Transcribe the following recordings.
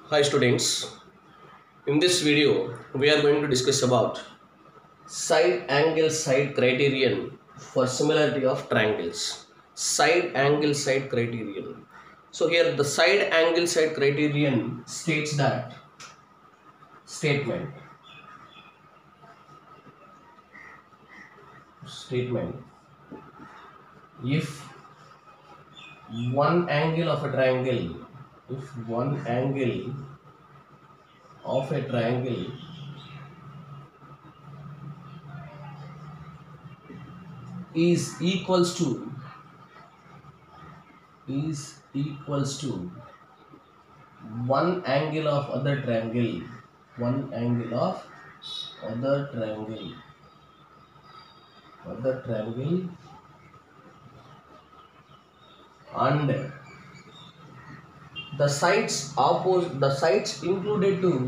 Hi students, in this video we are going to discuss about side angle side criterion for similarity of triangles. Side angle side criterion. So here the side angle side criterion states that statement if one angle of a triangle is equals to one angle of other triangle and the sides included to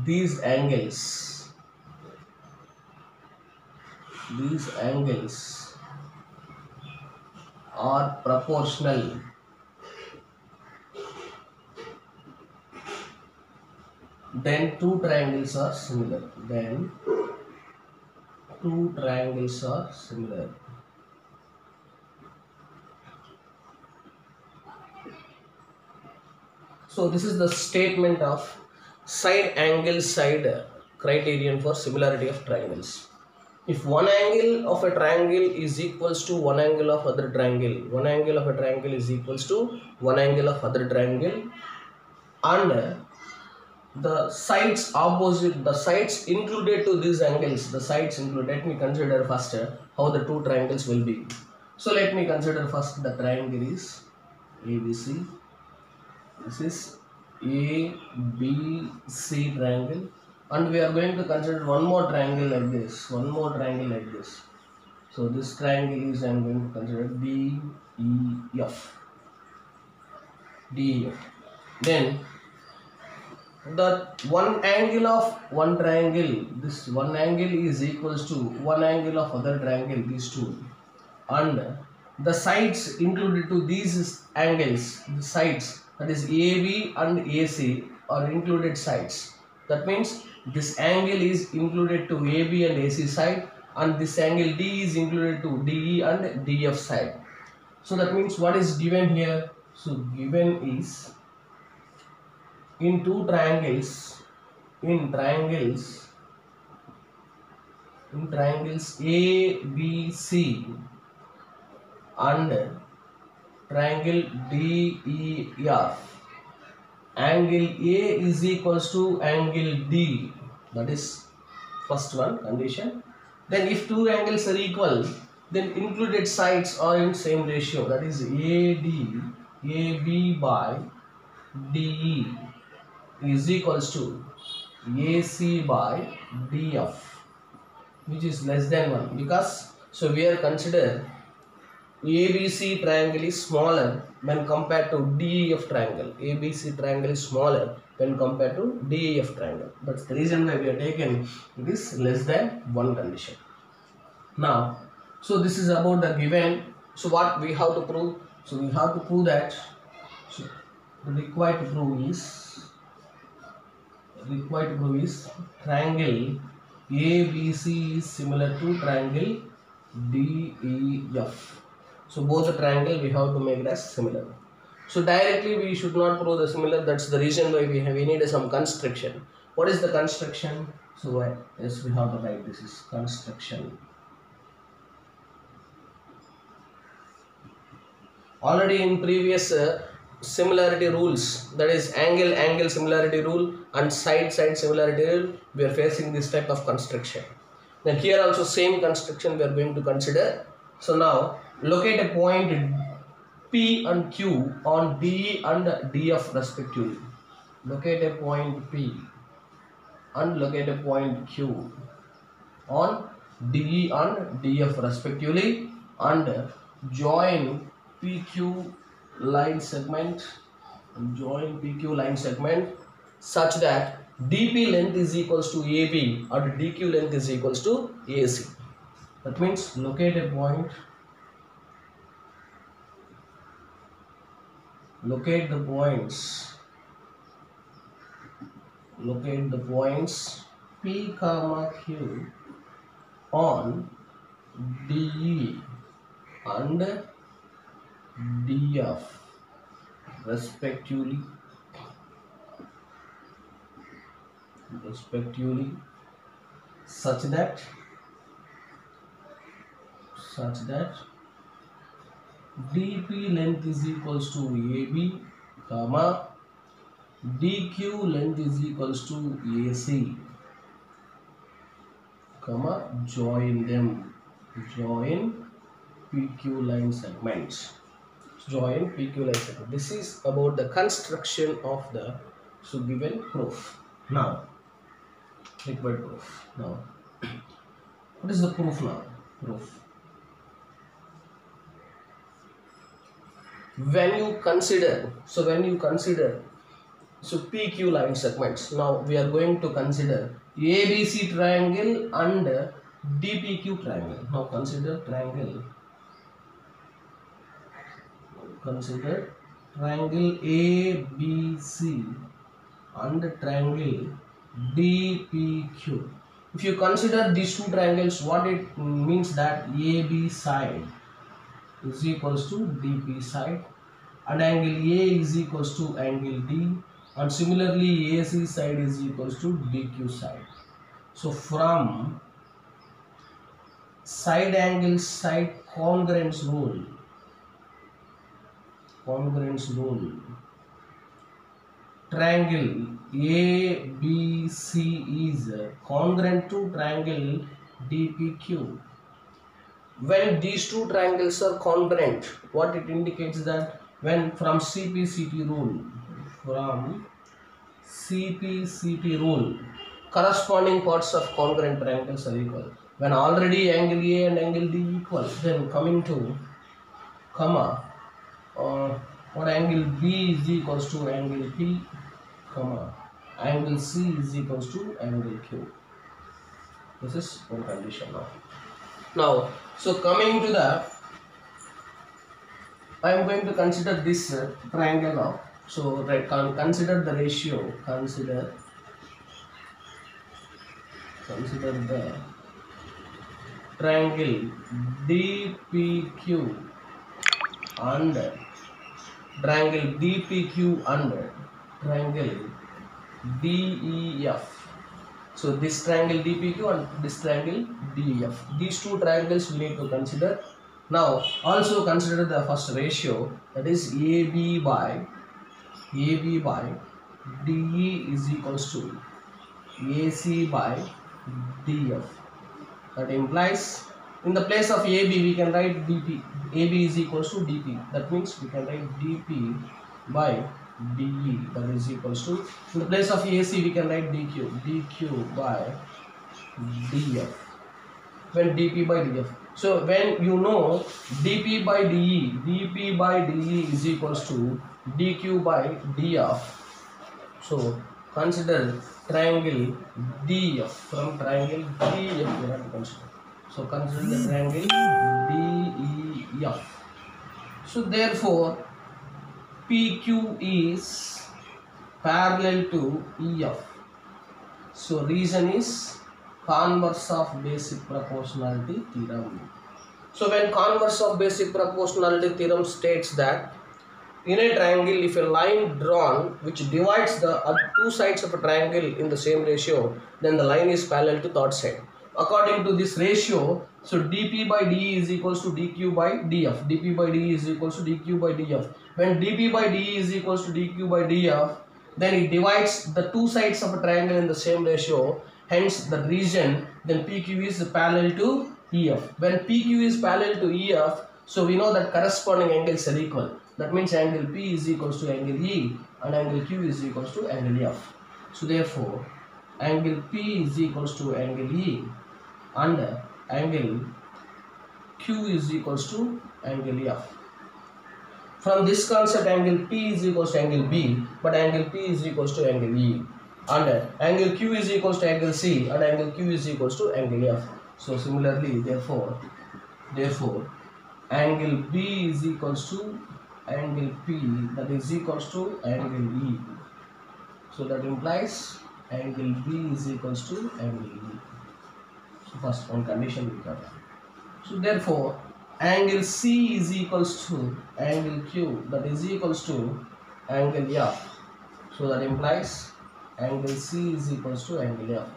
these angles are proportional, then two triangles are similar. So this is the statement of side angle side criterion for similarity of triangles. If one angle of a triangle is equals to one angle of other triangle, one angle of a triangle is equals to one angle of other triangle, and the sides opposite, the sides included to these angles, let me consider first how the two triangles will be. So let me consider first the triangle is ABC. This is ABC triangle, and we are going to consider one more triangle like this. So this triangle is, I am going to consider DEF. Then the one angle of one triangle, this one angle is equals to one angle of other triangle, these two, and the sides included to these angles, the sides, that is AB and AC are included sides. That means this angle is included to AB and AC side, and this angle D is included to DE and DF side. So that means what is given here? So given is in triangles ABC and triangle DEF, angle A is equals to angle D. That is first one condition. Then if two angles are equal, then included sides are in same ratio, that is AB by DE is equals to AC by DF, which is less than 1, because so we are consider ABC triangle is smaller when compared to DEF triangle. ABC triangle is smaller when compared to DEF triangle. That's the reason why we are taken it is less than 1 condition. Now, so this is about the given. So what we have to prove? So we have to prove that, so the required to prove is triangle ABC is similar to triangle DEF. So both the triangle we have to make it as similar. So directly we should not prove the similar. That's the reason why we need some construction. What is the construction? So yes, we have to write this is construction. Already in previous similarity rules, that is angle similarity rule and side similarity rule, we are facing this type of construction. Then here also same construction we are going to consider. So now locate a point P and Q on D and DF respectively. Locate a point P and locate a point Q on D and DF respectively, and join PQ line segment such that DP length is equals to AB and DQ length is equals to AC. That means locate a point, locate the points P comma Q on DE and DF respectively, such that DP length is equals to AB, comma DQ length is equals to AC, comma join PQ line segments. This is about the construction of the given proof. Now, required proof. Now, what is the proof now? When you consider PQ line segments. Now we are going to consider ABC triangle and DPQ triangle. Now consider triangle ABC and triangle DPQ. If you consider these two triangles, what it means that AB side is equals to DP side and angle A is equals to angle D, and similarly AC side is equals to DQ side. So from side angle side congruence rule, triangle ABC is congruent to triangle DPQ. When these two triangles are congruent, what it indicates that when from CPCT rule, corresponding parts of congruent triangles are equal. When already angle A and angle D equal, then coming to comma, what angle B is equals to angle P, comma angle C is equals to angle Q. This is one condition now. So coming to the, I am going to consider this triangle now. So consider the ratio, consider the triangle DPQ and triangle DEF. So this triangle DPQ and this triangle DEF. These two triangles we need to consider. Now also consider the first ratio, that is AB by DE is equals to AC by DF. That implies in the place of AB we can write DP. AB is equals to DP. That means we can write DP by DE, that is equals to, in the place of AC we can write DQ by DF. When DP by DF. So when you know DP by DE is equals to DQ by DF. So consider triangle DF. From triangle DF we have to consider. So consider the triangle DEF. So therefore PQ is parallel to EF. So reason is converse of basic proportionality theorem. So when converse of basic proportionality theorem states that in a triangle, if a line drawn which divides the two sides of a triangle in the same ratio, then the line is parallel to that side. According to this ratio, so DP by DE is equals to DQ by DF. DP by DE is equals to DQ by DF. When DP by DE is equals to DQ by DF, then it divides the two sides of a triangle in the same ratio. Hence the region, then PQ is parallel to EF. When PQ is parallel to EF, so we know that corresponding angles are equal. That means angle P is equals to angle E and angle Q is equals to angle F. So therefore angle P is equals to angle E and angle Q is equals to angle F. From this concept, angle P is equals to angle B, but angle P is equals to angle E, and angle Q is equals to angle C, and angle Q is equals to angle F. So similarly, therefore angle B is equals to angle P, that is equals to angle E. So that implies angle B is equals to angle E. So first one condition we got. So therefore angle C is equals to angle Q, that is equals to angle F. So that implies angle C is equals to angle F.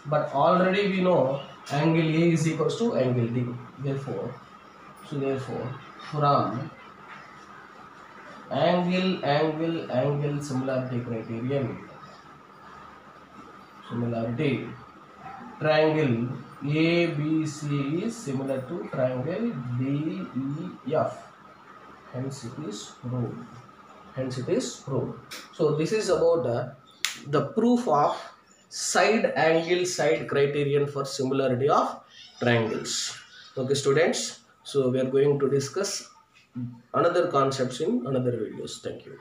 But already we know angle A is equals to angle D. Therefore from angle similarity criterion, triangle ABC is similar to triangle DEF. Hence it is proved. So this is about the proof of side criterion for similarity of triangles. Okay students, so we are going to discuss another concepts in another videos. Thank you.